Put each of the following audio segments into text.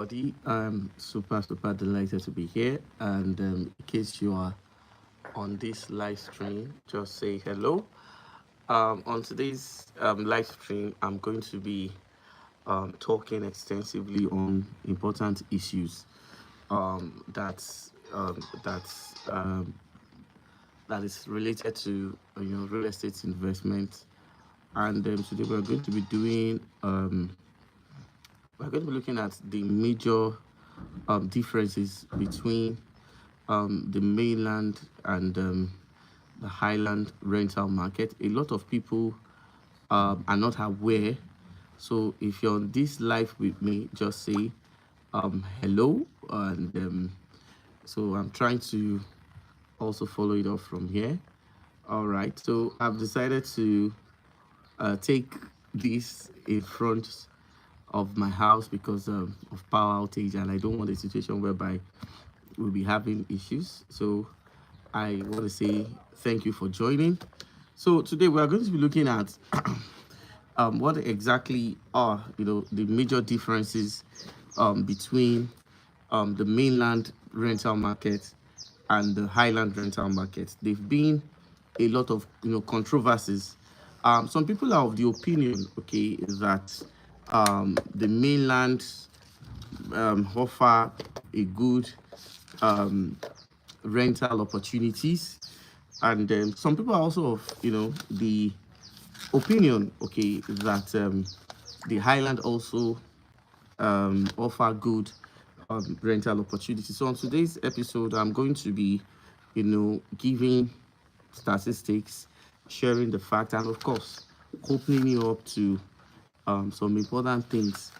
everybody. I'm super delighted to be here. And in case you are on this live stream, just say hello. On today's live stream, I'm going to be talking extensively on important issues that is related to real estate investment. And today we're going to be looking at the major differences between the mainland and the highland rental market. A lot of people are not aware. So if you're on this live with me, just say hello. And so I'm trying to also follow it up from here. All right. So I've decided to take this in front of my house because of power outage, and I don't want a situation whereby we'll be having issues. So I want to say thank you for joining. So today we are going to be looking at what exactly are the major differences between the mainland rental market and the highland rental market. They've been a lot of controversies. Some people are of the opinion, okay, that the mainland offer a good um, rental opportunities, and some people are also of the opinion, okay, that the highland also offer good rental opportunities. So on today's episode, I'm going to be giving statistics, sharing the fact, and of course opening you up to some important things.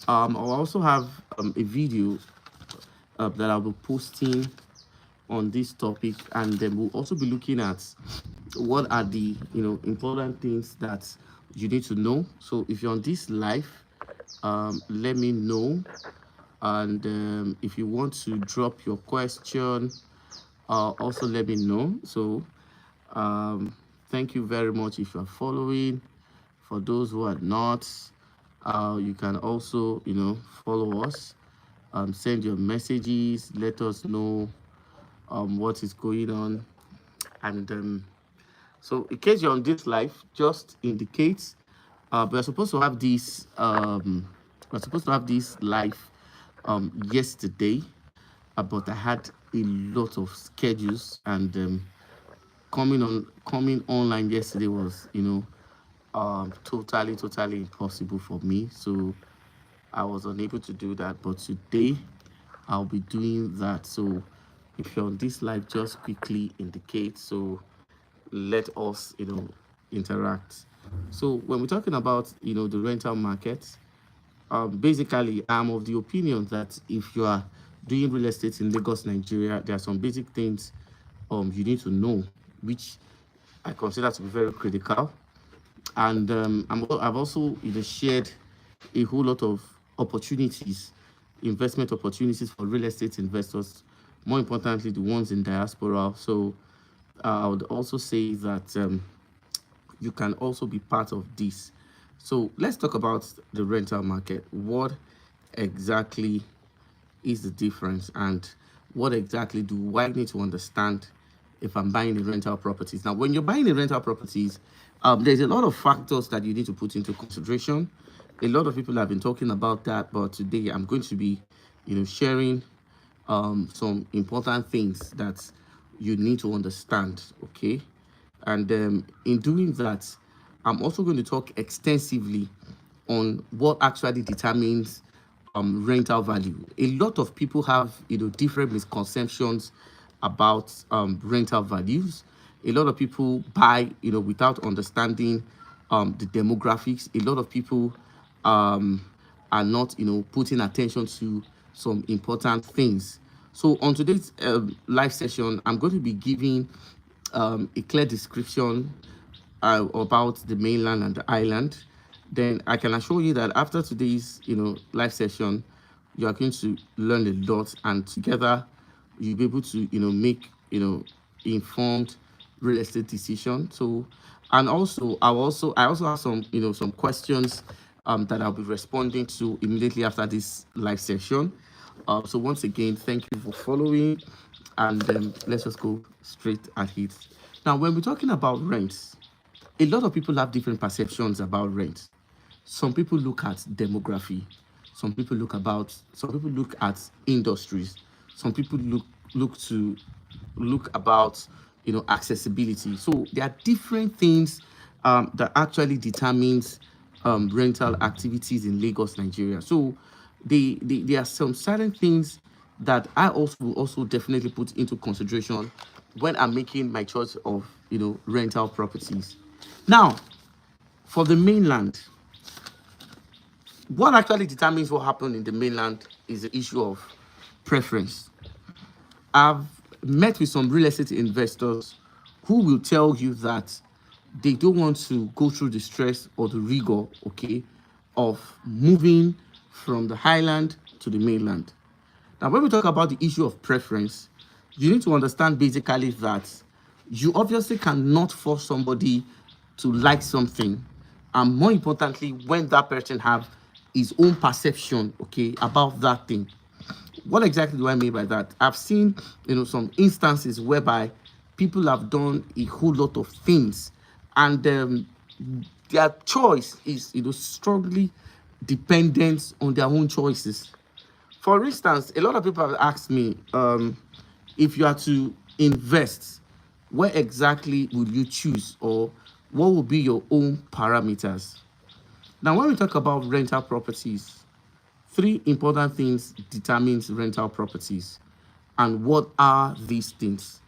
I'll also have a video that I'll be posting on this topic, and then we'll also be looking at what are the important things that you need to know. So if you're on this live, let me know, and if you want to drop your question, also let me know. So um, thank you very much if you're following. For those who are not, you can also follow us, send your messages, let us know what is going on, and so in case you're on this live, just indicate. We're supposed to have this. We're supposed to have this live yesterday, but I had a lot of schedules, and coming online yesterday was totally impossible for me. So I was unable to do that. But today I'll be doing that. So if you're on this live, just quickly indicate. So let us interact. So when we're talking about the rental market, basically I'm of the opinion that if you are doing real estate in Lagos, Nigeria, there are some basic things you need to know, which I consider to be very critical. And I've also shared a whole lot of opportunities, investment opportunities for real estate investors, more importantly the ones in diaspora. So I would also say that you can also be part of this. So let's talk about the rental market. What exactly is the difference, and what exactly do I need to understand if I'm buying a rental properties? Now, when you're buying a rental properties, there's a lot of factors that you need to put into consideration. A lot of people have been talking about that, but today I'm going to be, sharing some important things that you need to understand. Okay, and in doing that, I'm also going to talk extensively on what actually determines rental value. A lot of people have different misconceptions about rental values. A lot of people buy without understanding the demographics. A lot of people um, are not putting attention to some important things. So on today's live session, I'm going to be giving a clear description about the mainland and the island. Then I can assure you that after today's live session, you are going to learn a lot, and together you'll be able to make informed real estate decision. So, and also I also have some some questions that I'll be responding to immediately after this live session. So once again, thank you for following, and let's just go straight at it. Now, when we're talking about rents, a lot of people have different perceptions about rent. Some people look at demography, some people look at industries, some people look about accessibility. So there are different things that actually determines rental activities in Lagos, Nigeria. So there are some certain things that I also will also definitely put into consideration when I'm making my choice of rental properties. Now, for the mainland, what actually determines what happened in the mainland is the issue of preference. I've met with some real estate investors who will tell you that they don't want to go through the stress or the rigor, okay, of moving from the highland to the mainland. Now, when we talk about the issue of preference, you need to understand basically that you obviously cannot force somebody to like something, and more importantly, when that person have his own perception, okay, about that thing. What exactly do I mean by that? I've seen, some instances whereby people have done a whole lot of things, and their choice is, strongly dependent on their own choices. For instance, a lot of people have asked me, if you are to invest, what exactly would you choose, or what will be your own parameters? Now, when we talk about rental properties, three important things determines rental properties. And what are these things?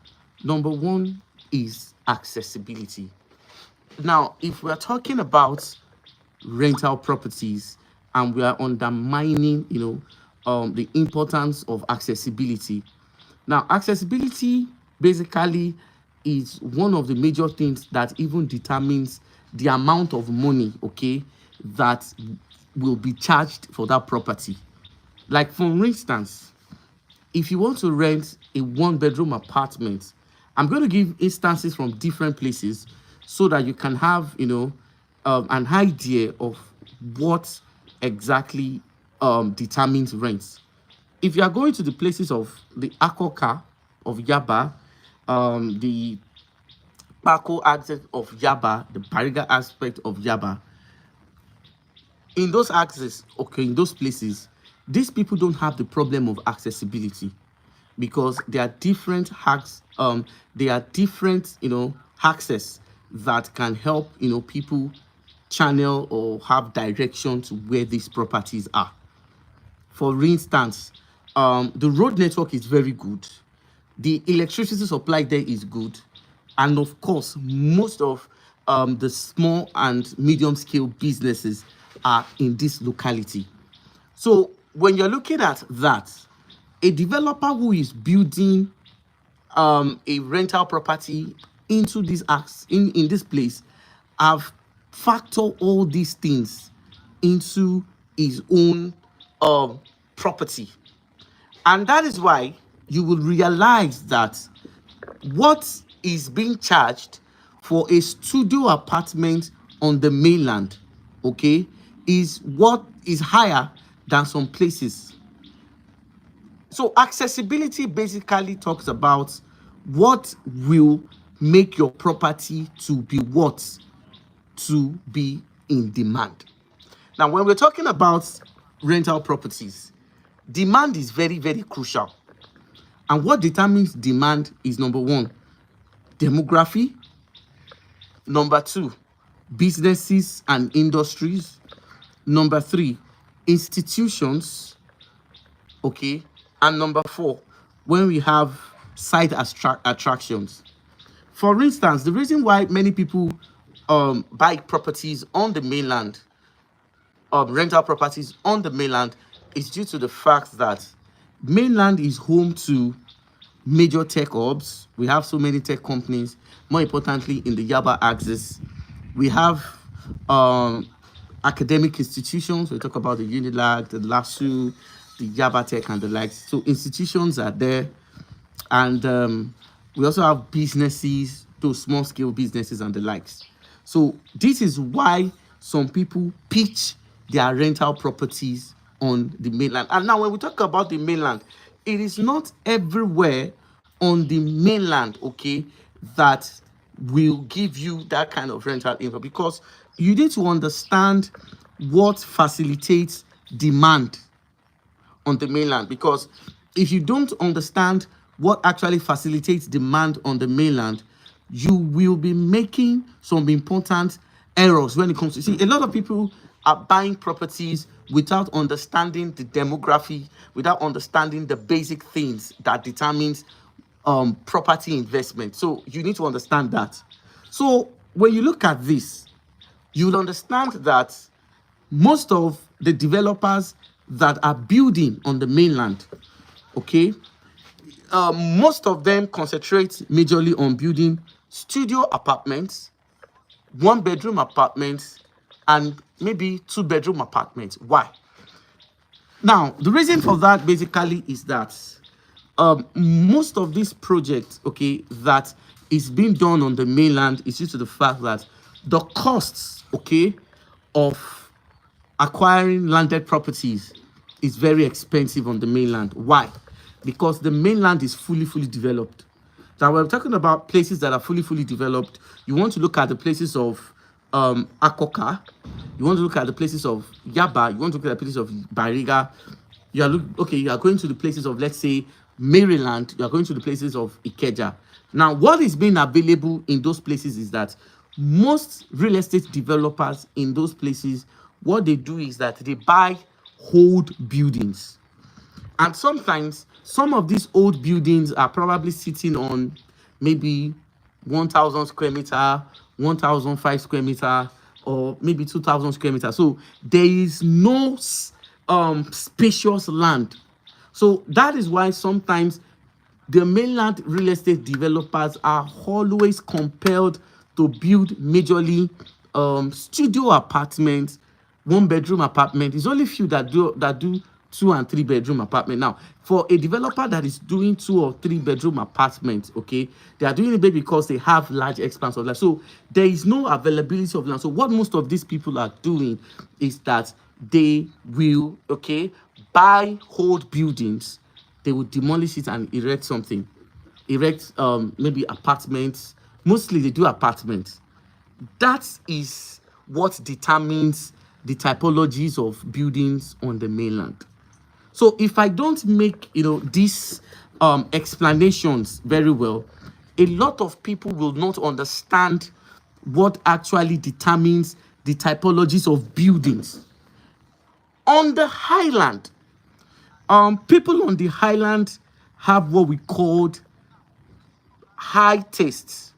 Number one is accessibility. Now, if we're talking about rental properties and we are undermining, the importance of accessibility. Now, accessibility basically is one of the major things that even determines the amount of money, okay, that will be charged for that property. Like, for instance, if you want to rent a one-bedroom apartment, I'm going to give instances from different places so that you can have, an idea of what exactly determines rents. If you are going to the places of the Akoka of Yaba, the Paco aspect of Yaba, the Bariga aspect of Yaba, in those axes, okay, in those places, these people don't have the problem of accessibility because there are different hacks, there are different, access that can help, people channel or have direction to where these properties are. For instance, the road network is very good. The electricity supply there is good. And of course, most of the small and medium scale businesses are in this locality. So when you're looking at that, a developer who is building a rental property into this acts in this place have factor all these things into his own property. And that is why you will realize that what is being charged for a studio apartment on the mainland, okay, is what is higher than some places. So accessibility basically talks about what will make your property to be what? To be in demand. Now, when we're talking about rental properties, demand is very, very crucial. And what determines demand is number one, demography. Number two, businesses and industries. Number three, institutions. Okay. And number four, when we have side attractions. For instance, the reason why many people buy properties on the mainland, rental properties on the mainland, is due to the fact that mainland is home to major tech hubs. We have so many tech companies. More importantly, in the Yaba axis, we have academic institutions. We talk about the Unilag, the LASU, the Yaba Tech, and the likes. So institutions are there, and we also have businesses, those small scale businesses and the likes. So this is why some people pitch their rental properties on the mainland. And now when we talk about the mainland, it is not everywhere on the mainland, okay, that will give you that kind of rental income, because you need to understand what facilitates demand on the mainland. Because if you don't understand what actually facilitates demand on the mainland, you will be making some important errors when it comes to, see, a lot of people are buying properties without understanding the demography, without understanding the basic things that determines property investment. So you need to understand that. So when you look at this, you'll understand that most of the developers that are building on the mainland, okay, most of them concentrate majorly on building studio apartments, 1-bedroom apartments, and maybe 2-bedroom apartments. Why? Now, the reason for that basically is that most of these projects, okay, that is being done on the mainland is due to the fact that the costs, okay, of acquiring landed properties is very expensive on the mainland. Why? Because the mainland is fully developed. Now, when we're talking about places that are fully developed, you want to look at the places of Akoka, you want to look at the places of Yaba, you want to look at the places of Bariga. You are going to the places of, let's say, Maryland, you are going to the places of Ikeja. Now, what is being available in those places is that most real estate developers in those places, what they do is that they buy old buildings. And sometimes some of these old buildings are probably sitting on maybe 1,000 square meter, 1,005 square meter, or maybe 2,000 square meter. So there is no spacious land. So that is why sometimes the mainland real estate developers are always compelled to build majorly studio apartments, 1-bedroom apartment. It's only few that do 2 and 3-bedroom apartment. Now, for a developer that is doing 2 or 3-bedroom apartments, okay, they are doing it because they have large expanse of land. So there is no availability of land. So what most of these people are doing is that they will, okay, buy old buildings, they will demolish it and erect something. Erect maybe apartments. Mostly they do apartments. That is what determines the typologies of buildings on the mainland. So if I don't make, these explanations very well, a lot of people will not understand what actually determines the typologies of buildings. On the highland, people on the highland have what we called high tastes.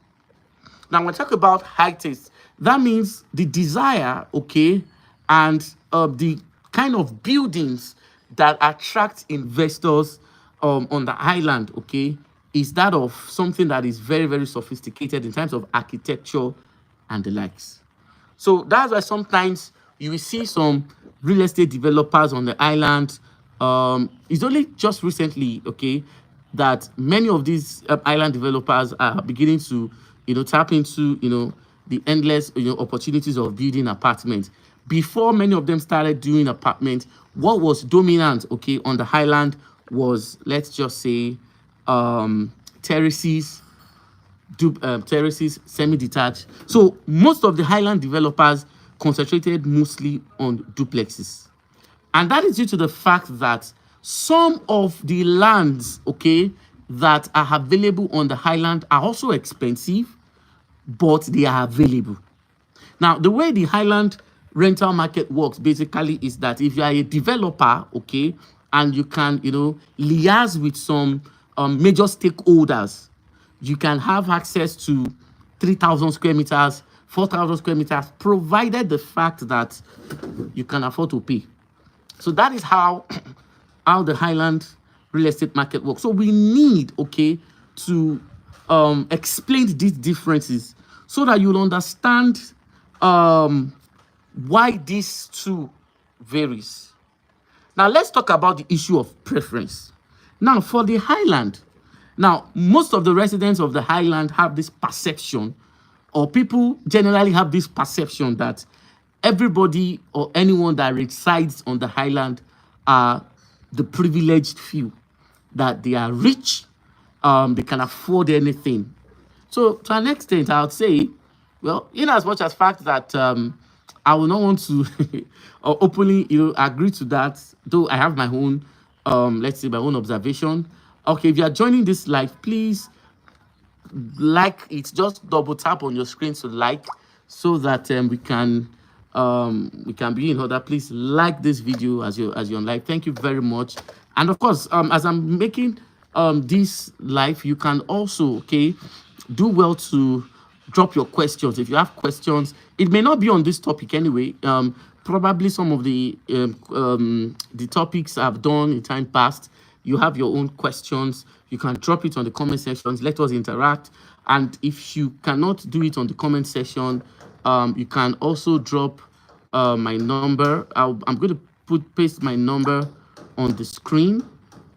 Now, when we talk about high taste, that means the desire, okay, and the kind of buildings that attract investors on the island, okay, is that of something that is very sophisticated in terms of architecture and the likes. So that's why sometimes you will see some real estate developers on the island. It's only just recently, okay, that many of these island developers are beginning to, tap into, the endless, opportunities of building apartments. Before many of them started doing apartments, what was dominant, okay, on the highland was, let's just say, terraces, terraces, semi-detached. So most of the highland developers concentrated mostly on duplexes. And that is due to the fact that some of the lands, okay, that are available on the highland are also expensive, but they are available. Now, the way the highland rental market works basically is that if you are a developer, okay, and you can, liaise with some major stakeholders, you can have access to 3,000 square meters, 4,000 square meters, provided the fact that you can afford to pay. So that is how the highland real estate market works. So we need, okay, to explain these differences so that you'll understand why these two varies. Now let's talk about the issue of preference. Now for the highland, now most of the residents of the highland have this perception, or people generally have this perception, that everybody or anyone that resides on the highland are the privileged few, that they are rich, they can afford anything. So to an extent, I would say, well, in as much as fact that I will not want to openly, agree to that, though I have my own, let's say, my own observation. Okay, if you are joining this live, please like it. Just double tap on your screen to like, so that we can be in order. Please like this video as you're on live. Thank you very much. And of course, as I'm making this live, you can also, okay, do well to drop your questions. If you have questions, it may not be on this topic anyway. Probably some of the topics I've done in time past, you have your own questions. You can drop it on the comment sections. Let us interact. And if you cannot do it on the comment section, you can also drop my number. I'm going to paste my number on the screen.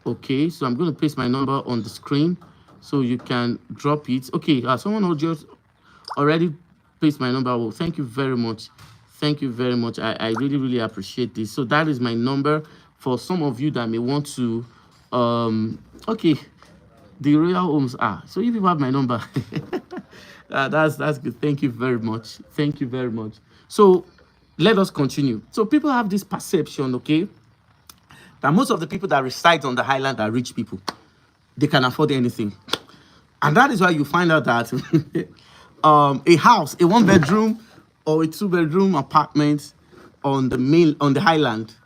Okay, so I'm going to paste my number on the screen so you can drop it. Okay, someone will just already paste my number. Well, thank you very much. Thank you very much. I really, really appreciate this. So that is my number for some of you that may want to, okay, the royal homes are. So if you have my number, that's good. Thank you very much. Thank you very much. So let us continue. So people have this perception, okay, that most of the people that reside on the highland are rich people. They can afford anything. And that is why you find out that a house, a 1-bedroom or a 2-bedroom apartment on the highland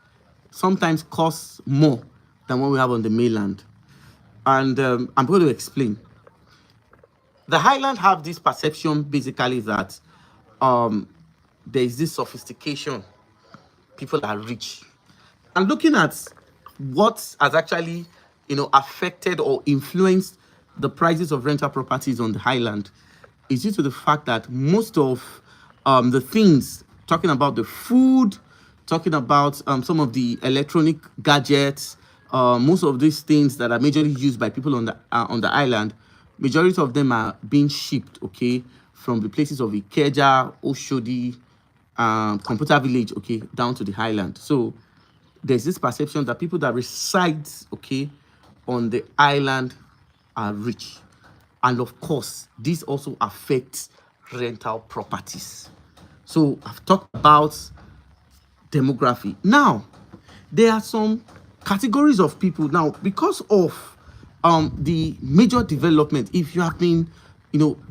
sometimes costs more than what we have on the mainland. And I'm going to explain. The highland have this perception basically that there is this sophistication. People are rich. And looking at what has actually, affected or influenced the prices of rental properties on the highland is due to the fact that most of the things, talking about the food, talking about some of the electronic gadgets, most of these things that are majorly used by people on the island, majority of them are being shipped, okay, from the places of Ikeja, Oshodi, Computer Village, okay, down to the highland. So there's this perception that people that reside, okay, on the island are rich. And of course, this also affects rental properties. So I've talked about demography. Now, there are some categories of people now because of the major development. If you have been,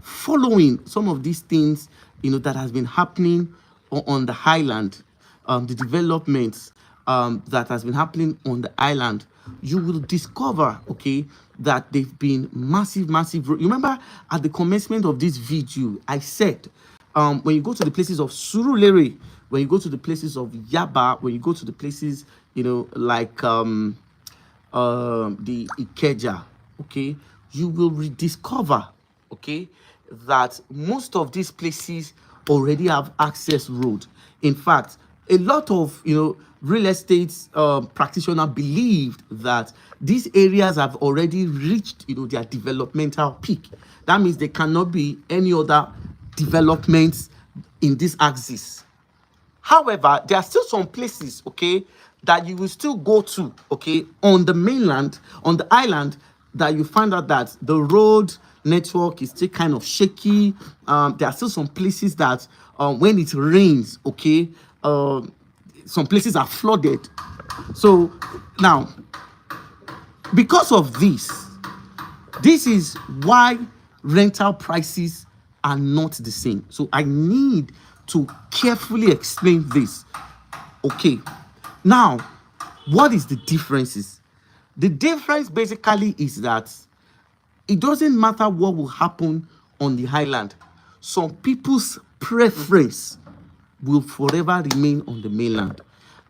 following some of these things, that has been happening on the highland, the developments that has been happening on the island, you will discover, okay, that they've been massive. You remember at the commencement of this video, I said, when you go to the places of Surulere, when you go to the places of Yaba, when you go to the places, like the Ikeja, okay, you will rediscover, okay, that most of these places already have access road. In fact, a lot of real estate practitioners believed that these areas have already reached their developmental peak. That means there cannot be any other developments in this axis. However, there are still some places, okay, that you will still go to, okay, on the mainland, on the island, that you find out that the road network is still kind of shaky. There are still some places that when it rains, okay, some places are flooded. So now, because of this is why rental prices are not the same. So I need to carefully explain this. Okay, now, what is the differences? The difference basically is that it doesn't matter what will happen on the highland. Some people's preference will forever remain on the mainland.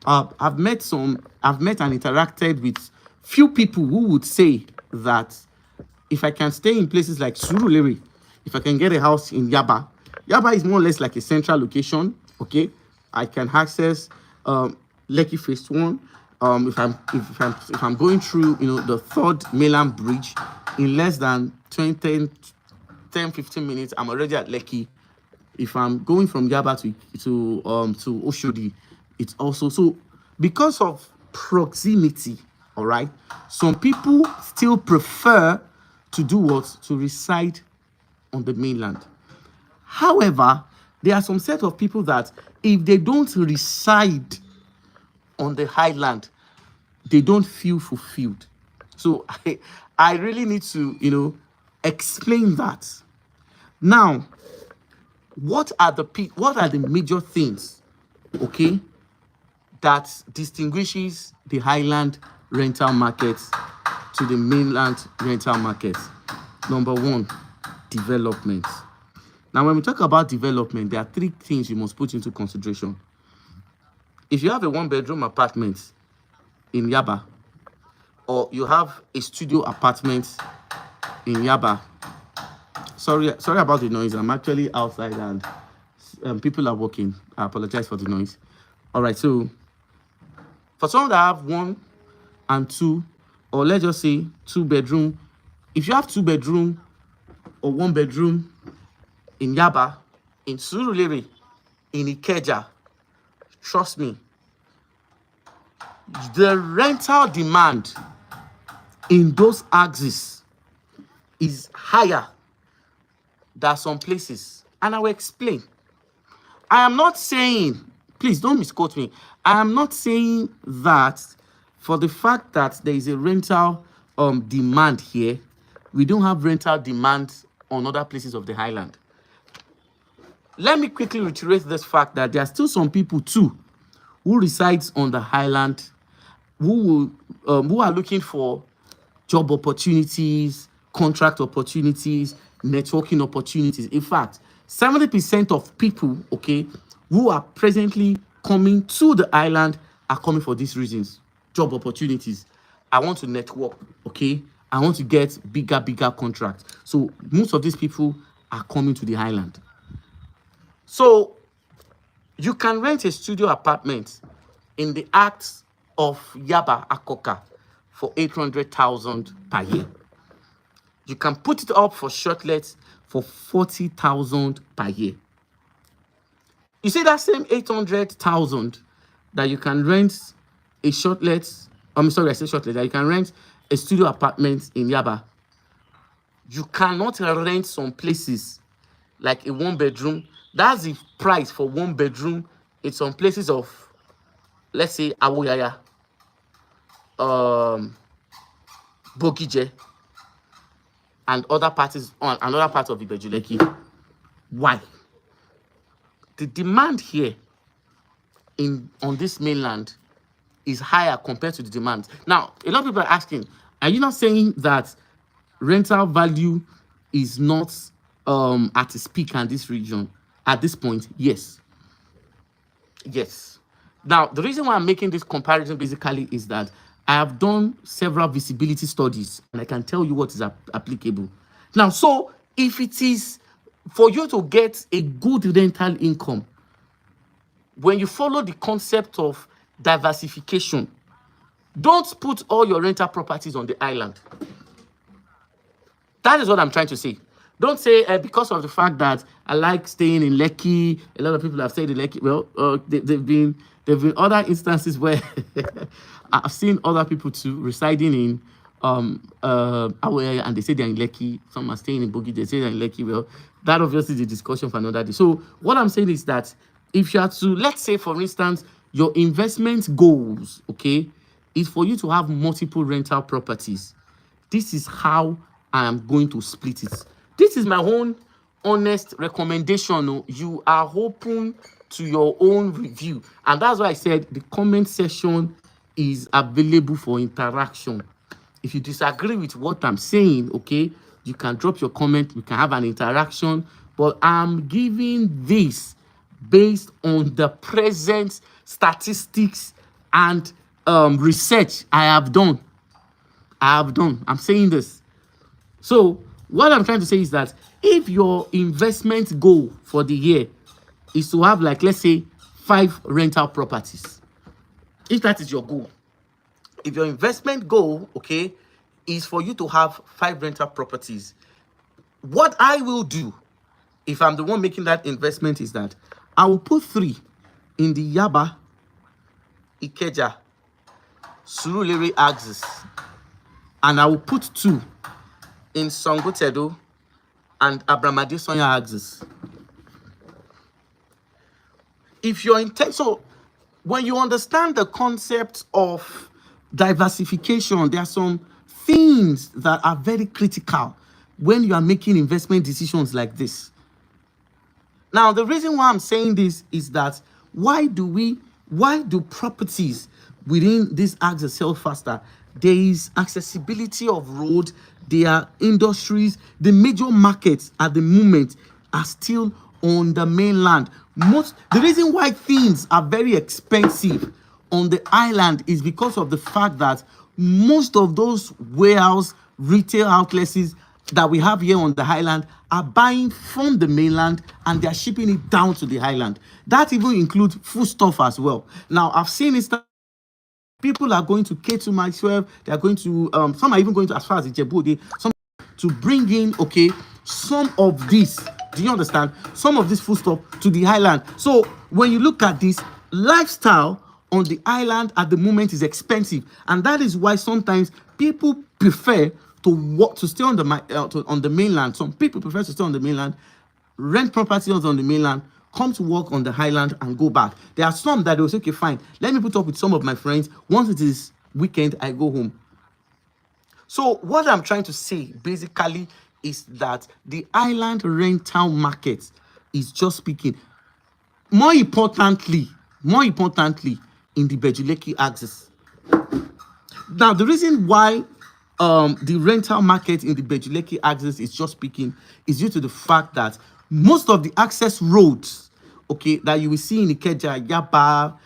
I've met and interacted with few people who would say that if I can stay in places like Surulere, if I can get a house in Yaba is more or less like a central location, okay? I can access Lekki Phase 1. If I'm going through, the 3rd mainland bridge in less than 10, 15 minutes, I'm already at Lekki. If I'm going from Yaba to Oshodi, it's also so because of proximity. All right, some people still prefer to do what, to reside on the mainland. However, there are some set of people that if they don't reside on the highland, they don't feel fulfilled. So I really need to, explain that. Now, what are the major things, okay, that distinguishes the highland rental market to the mainland rental market? Number one, development. Now, when we talk about development, there are three things you must put into consideration. If you have a one-bedroom apartment in Yaba, or you have a studio apartment in Yaba, sorry about the noise. I'm actually outside and people are working. I apologize for the noise. All right, so for someone that have 1 and 2, or let's just say 2-bedroom, if you have 2-bedroom or 1-bedroom in Yaba, in Surulere, in Ikeja, trust me, the rental demand in those axes is higher than some places. And I will explain. I am not saying, please don't misquote me, I am not saying that for the fact that there is a rental demand here, we don't have rental demand on other places of the highland. Let me quickly reiterate this fact that there are still some people too who resides on the highland who are looking for job opportunities, contract opportunities, networking opportunities. In fact, 70% of people, okay, who are presently coming to the island are coming for these reasons. Job opportunities. I want to network, okay? I want to get bigger contracts. So most of these people are coming to the island. So you can rent a studio apartment in the acts of Yaba Akoka for 800,000 per year. You can put it up for shortlets for 40,000 per year. You see that same 800,000 that you can rent a shortlet, I'm sorry, I said shortlet, that you can rent a studio apartment in Yaba. You cannot rent some places like a 1-bedroom. That's the price for 1-bedroom in some places of, let's say, Awoyaya, Bogije, and other parts on another part of Ibejuleki. Why? The demand here on this mainland is higher compared to the demand. Now, a lot of people are asking, are you not saying that rental value is not at its peak in this region at this point? Yes. Yes. Now, the reason why I'm making this comparison basically is that I have done several visibility studies and I can tell you what is applicable. Now, so if it is for you to get a good rental income, when you follow the concept of diversification, don't put all your rental properties on the island. That is what I'm trying to say. Don't say because of the fact that I like staying in Lekki. A lot of people have stayed in Lekki. Well, there've been other instances where I've seen other people too residing in our area, and they say they're in Lekki. Some are staying in Bogi. They say they're in Lekki. Well, that obviously is a discussion for another day. So what I'm saying is that if you are to, let's say, for instance, your investment goals, okay, is for you to have multiple rental properties. This is how I am going to split it. This is my own honest recommendation. You are open to your own review. And that's why I said the comment section is available for interaction. If you disagree with what I'm saying, okay, you can drop your comment. We can have an interaction. But I'm giving this based on the present statistics and research I have done. I'm saying this. So what I'm trying to say is that if your investment goal for the year is to have, like, let's say 5 rental properties, if that is your goal, if your investment goal, okay, is for you to have 5 rental properties, what I will do if I'm the one making that investment, is that I will put 3 in the Yaba, Ikeja, Surulere axis, and I will put 2 in Songotedo and Abramade Sonya axis. If your intent, so when you understand the concept of diversification, there are some things that are very critical when you are making investment decisions like this. Now, the reason why I'm saying this is that why do properties within this axis sell faster? There is accessibility of road, there are industries, the major markets at the moment are still on the mainland. The reason why things are very expensive on the island is because of the fact that most of those warehouse retail outlets that we have here on the highland are buying from the mainland and they're shipping it down to the highland. That even includes foodstuff as well. Now, I've seen it. People are going to K2 myself. They are going to some are even going to as far as Ijebu, some to bring in some of this. Do you understand? Some of this foodstuff to the highland. So when you look at this, lifestyle on the island at the moment is expensive, and that is why sometimes people prefer to stay on the mainland. Some people prefer to stay on the mainland, rent properties on the mainland, come to work on the highland and go back. There are some that will say, okay, fine, let me put up with some of my friends. Once it is weekend, I go home. So what I'm trying to say basically is that the island rental market is just speaking. More importantly, in the Bejuleki axis. Now, the reason why the rental market in the Bejuleki axis is just speaking is due to the fact that most of the access roads, that you will see in Ikeja, Yaba,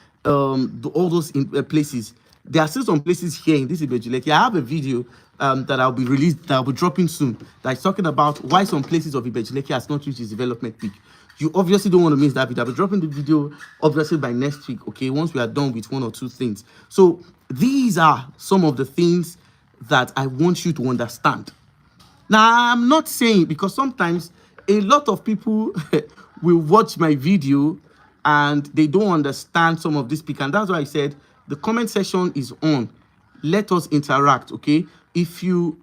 all those places, there are still some places here in this Bejuleki. I have a video that I'll be dropping soon, that's talking about why some places of Bejuleki has not reached its development peak. You obviously don't want to miss that video. I'll be dropping the video obviously by next week, once we are done with 1 or 2 things. So these are some of the things that I want you to understand. Now, I'm not saying, because sometimes a lot of people will watch my video and they don't understand some of this speak, and that's why I said the comment section is on. Let us interact, If you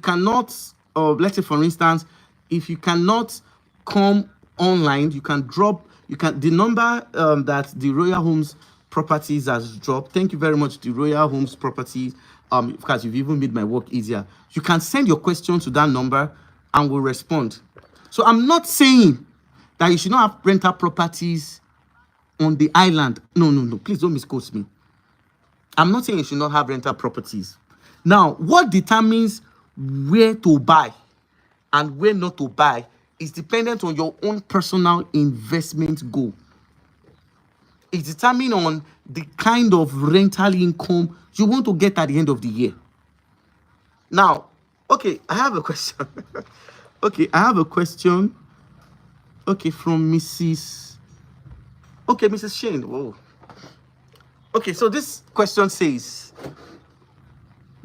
cannot, let's say for instance, if you cannot come online, you can the number that the Royal Homes Properties has dropped. Thank you very much, the Royal Homes Properties, because you've even made my work easier. You can send your question to that number and we'll respond. So I'm not saying that you should not have rental properties on the island. No, please don't misquote me. I'm not saying you should not have rental properties. Now, what determines where to buy and where not to buy is dependent on your own personal investment goal. It's determined on the kind of rental income you want to get at the end of the year. Now, I have a question. I have a question. From Mrs. Mrs. Shane. Whoa. So this question says,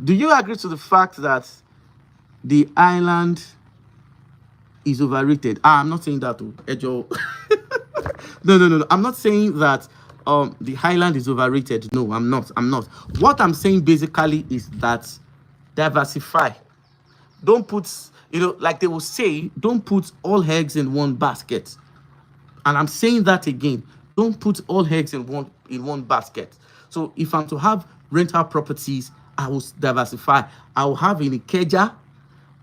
do you agree to the fact that the island is overrated? I'm not saying that, Ejo. No. I'm not saying that the highland is overrated. No, I'm not. What I'm saying basically is that diversify. Don't put, like they will say, don't put all eggs in one basket. And I'm saying that again. Don't put all eggs in one basket. So if I'm to have rental properties, I will diversify. I will have in Ikeja,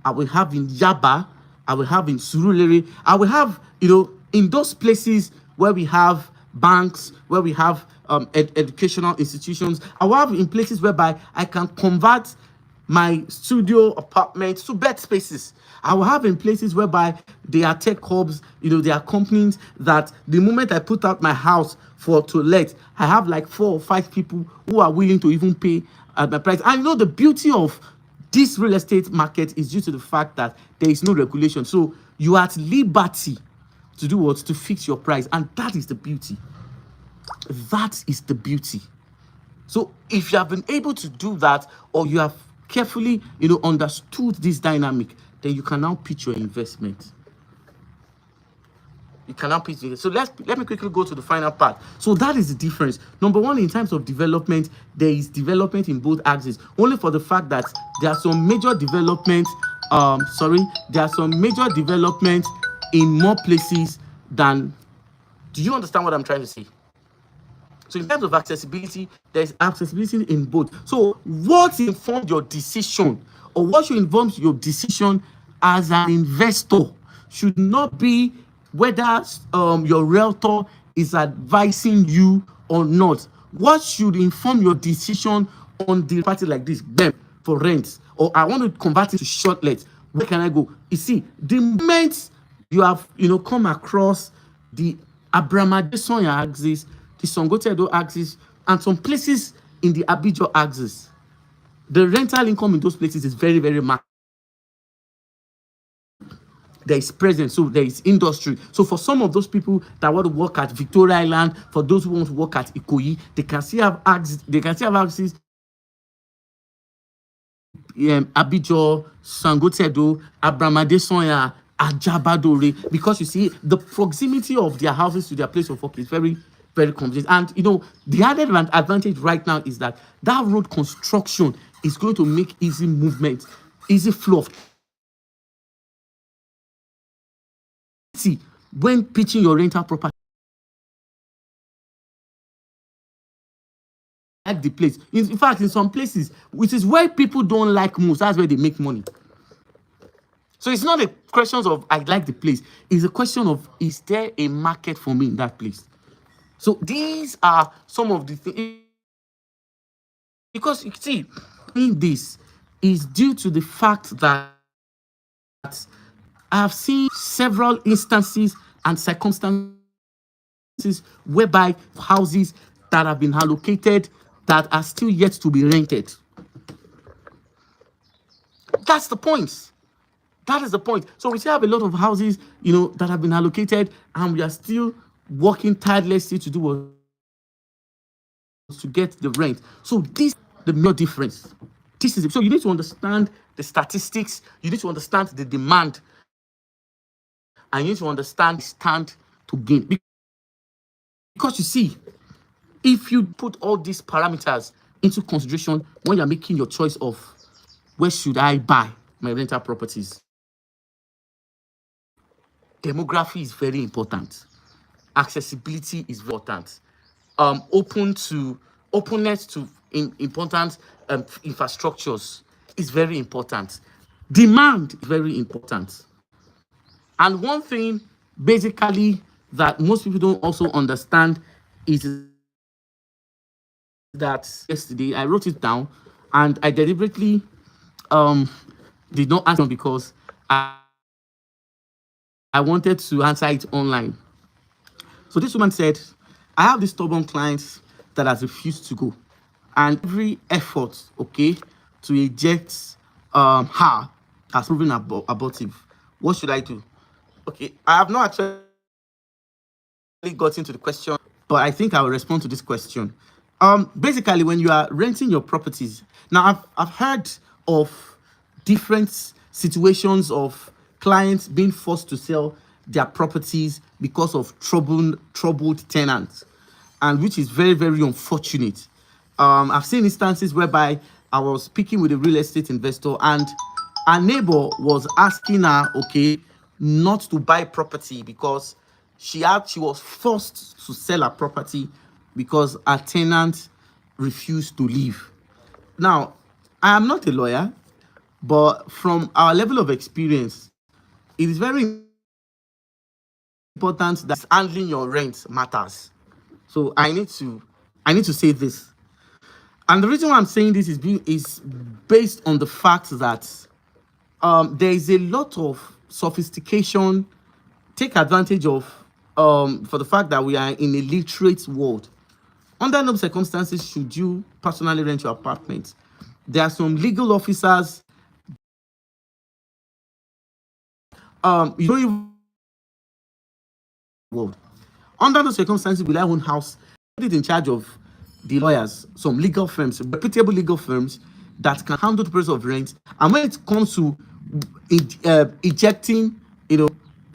I will have in Yaba, I will have in Surulere, I will have, in those places where we have banks, where we have educational institutions. I will have in places whereby I can convert my studio apartments to bed spaces. I will have in places whereby they are tech hubs, there are companies that the moment I put out my house to let, I have like 4 or 5 people who are willing to even pay at my price. And the beauty of this real estate market is due to the fact that there is no regulation. So you are at liberty to do what? To fix your price. And that is the beauty. That is the beauty. So if you have been able to do that, or you have carefully, understood this dynamic, then you can now pitch your investment. You cannot piece it. So let me quickly go to the final part. So that is the difference. Number one, in terms of development, there is development in both axes. Only for the fact that there are some major developments. There are some major developments in more places than. Do you understand what I'm trying to say? So in terms of accessibility, there's accessibility in both. So what informed your decision, or what should inform your decision as an investor, should not be whether your realtor is advising you or not. What should inform your decision on the party like this, them for rent, or I want to convert it to short let. Where can I go? You see, the moment you have come across the Abramade Sonya axis, the Songotedo axis, and some places in the Abidjan axis, the rental income in those places is very, very marked. There is presence, so there is industry. So for some of those people that want to work at Victoria Island, for those who want to work at Ikoyi, they can still have access. They can still have access. Abidjan, Sangotedo, Abramade Sonya, Ajabadore, because you see the proximity of their houses to their place of work is very, very convenient. And the added advantage right now is that road construction is going to make easy movement, easy flow of when pitching your rental property. Like the place. In fact, in some places, which is where people don't like most, that's where they make money. So it's not a question of I like the place. It's a question of, is there a market for me in that place? So these are some of the things. Because you see, this is due to the fact that I've seen several instances and circumstances whereby houses that have been allocated that are still yet to be rented. That's the point. That is the point. So we still have a lot of houses, that have been allocated, and we are still working tirelessly to do what to get the rent. So this is the major difference. This is it. So you need to understand the statistics. You need to understand the demand, and you need to understand the stand to gain. Because you see, if you put all these parameters into consideration when you're making your choice of where should I buy my rental properties, demography is very important. Accessibility is very important. Openness to important infrastructures is very important. Demand is very important. And one thing basically that most people don't also understand is that yesterday I wrote it down, and I deliberately did not answer because I wanted to answer it online. So this woman said, I have this stubborn client that has refused to go, and every effort, to eject her has proven abortive. What should I do? Okay, I have not actually got into the question, but I think I will respond to this question. Basically, when you are renting your properties, now I've heard of different situations of clients being forced to sell their properties because of troubled tenants, and which is very, very unfortunate. I've seen instances whereby I was speaking with a real estate investor, and our neighbor was asking her, not to buy property because she was forced to sell her property because her tenant refused to leave. Now, I am not a lawyer, but from our level of experience, it is very important that handling your rent matters. So I need to say this. And the reason why I'm saying this is based on the fact that there is a lot of sophistication, take advantage of for the fact that we are in a literate world. Under no circumstances should you personally rent your apartment. There are some legal officers. You don't even world. Under those circumstances, will I own house? Put it in charge of the lawyers, some legal firms, reputable legal firms that can handle the process of rent. And when it comes to ejecting, a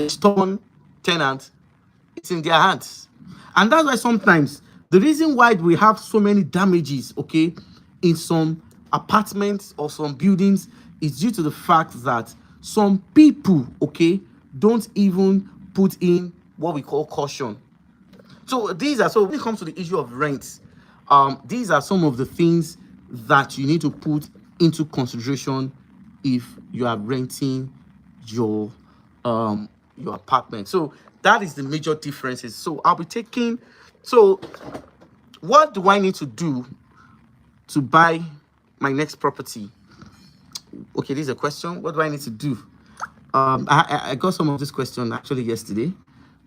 stubborn tenant, It's in their hands. And that's why sometimes the reason why we have so many damages, okay, in some apartments or some buildings is due to the fact that some people, okay, don't even put in what we call caution. So when it comes to the issue of rent, these are some of the things that you need to put into consideration if you are renting your your apartment. So that is the major differences. So I'll be taking. So what do I need to do to buy my next property? Okay, this is a question. What do I need to do? I got some of this question actually yesterday.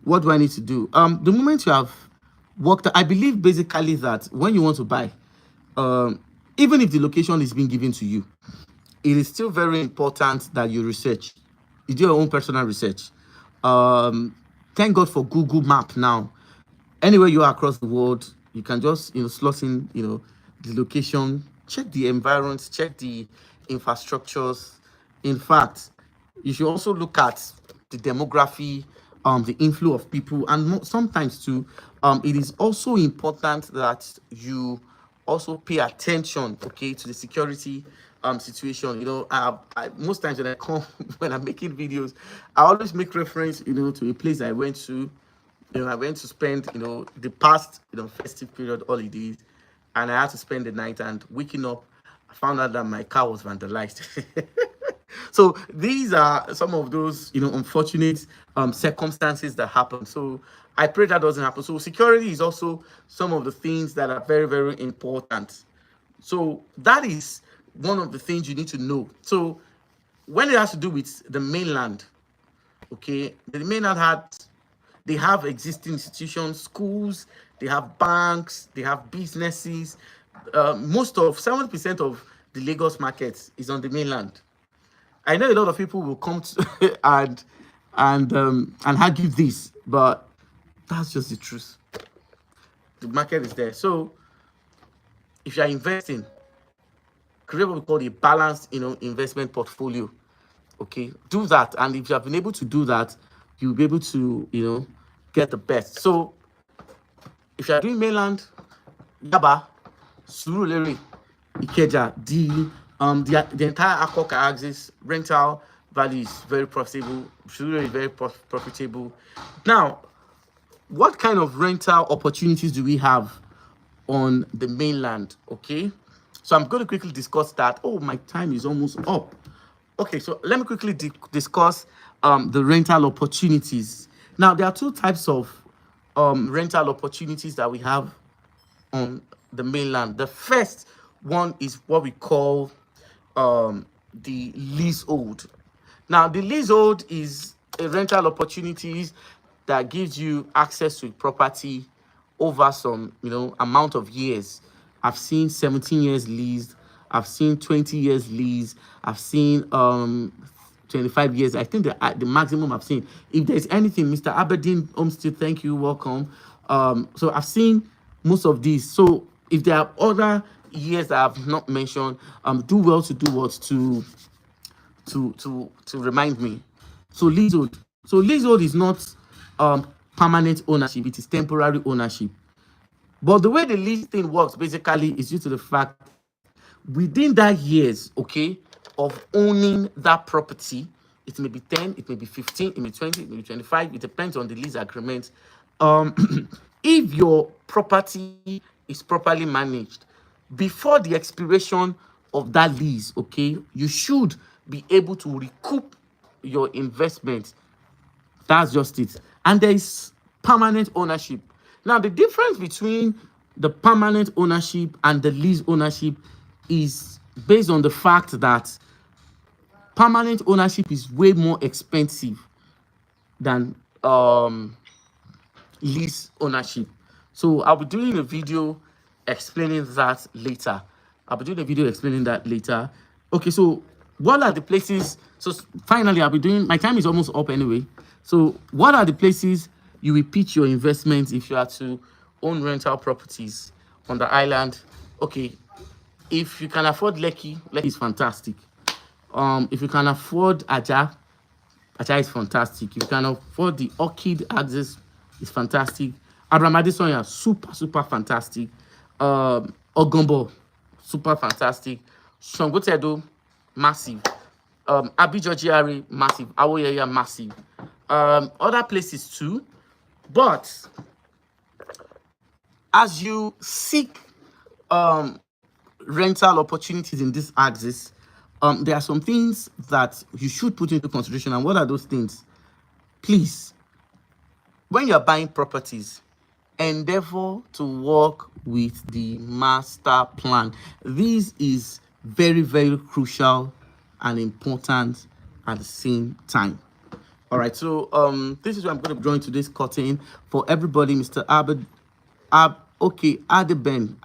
What do I need to do? The moment you have worked, I believe basically that when you want to buy, even if the location is being given to you, it is still very important that you research. You do your own personal research. Thank God for Google Map now. Anywhere you are across the world, you can just slot in the location, check the environment, check the infrastructures. In fact, you should also look at the demography, the inflow of people, and sometimes too, it is also important that you also pay attention, okay, to the security situation. Most times when I come when I'm making videos, I always make reference, to a place I went to. I went to spend, the past, festive period holidays, and I had to spend the night. And waking up, I found out that my car was vandalized. So these are some of those, unfortunate circumstances that happen. So I pray that doesn't happen. So security is also some of the things that are very, very important. So that is one of the things you need to know. So when it has to do with the mainland, okay, the mainland they have existing institutions, schools, they have banks, they have businesses. Most of 70% of the Lagos market is on the mainland. I know a lot of people will come to and argue this, but that's just the truth. The market is there. So if you are investing, create what we call a balanced, investment portfolio. Okay, do that, and if you have been able to do that, you'll be able to, get the best. So if you are doing mainland, Yaba, Surulere, Ikeja, the entire Akoka axis rental value is very profitable. Surulere is very profitable. Now, what kind of rental opportunities do we have on the mainland? Okay, so I'm going to quickly discuss that. Oh, my time is almost up. Okay, so let me quickly discuss the rental opportunities. Now, there are two types of rental opportunities that we have on the mainland. The first one is what we call the leasehold. Now, the leasehold is a rental opportunity that gives you access to property over some amount of years. I've seen 17 years leased, I've seen 20 years lease, I've seen 25 years. I think the maximum I've seen. If there's anything, Mr. Aberdeen Homestead, thank you, welcome. So I've seen most of these. So if there are other years that I've not mentioned, do well to do what to remind me. So leasehold. So leasehold is not permanent ownership, it is temporary ownership. But the way the lease thing works basically is due to the fact within that years, okay, of owning that property, it may be 10, it may be 15, it may be 20, it may be 25, it depends on the lease agreement. If your property is properly managed, before the expiration of that lease, okay, you should be able to recoup your investment. That's just it. And there is permanent ownership. Now, the difference between the permanent ownership and the lease ownership is based on the fact that permanent ownership is way more expensive than lease ownership. So I'll be doing a video explaining that later. Okay, so what are the places? So finally, I'll be doing, my time is almost up anyway. So what are the places you will pitch your investments if you are to own rental properties on the island? Okay, if you can afford Lekki is fantastic. If you can afford Aja is fantastic. If you can afford the Orchid axis, is fantastic. Abraham Adesoya, super fantastic. Ogumbo, super fantastic. Songotedo, massive. Abijo GRA, massive. Awoyaya, massive. Other places too. But as you seek rental opportunities in this axis, there are some things that you should put into consideration. And what are those things? Please, when you're buying properties, endeavor to work with the master plan. This is very crucial and important at the same time. All right, so this is where I'm going to join today's curtain for everybody. Mr. Okay, Adeben,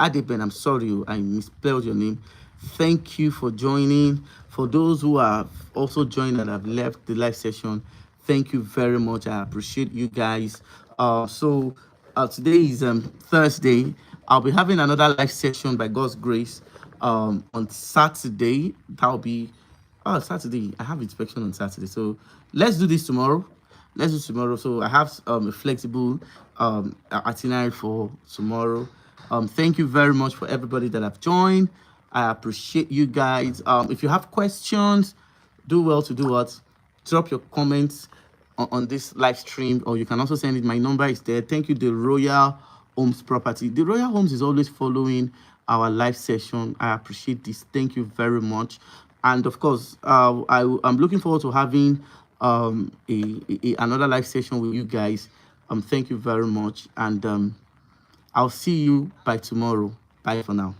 I'm sorry, I misspelled your name. Thank you for joining. For those who have also joined and have left the live session, thank you very much. I appreciate you guys. So today is Thursday. I'll be having another live session by God's grace on Saturday. That'll be Saturday. I have inspection on Saturday, so let's do this tomorrow. So I have a flexible itinerary for tomorrow. Thank you very much for everybody that have joined. I appreciate you guys. If you have questions, do well to do what? Drop your comments on this live stream, or you can also send it. My number is there. Thank you, the Royal Homes Property. The Royal Homes is always following our live session. I appreciate this. Thank you very much. And of course, I'm looking forward to having another live session with you guys. Thank you very much, and I'll see you by tomorrow. Bye for now.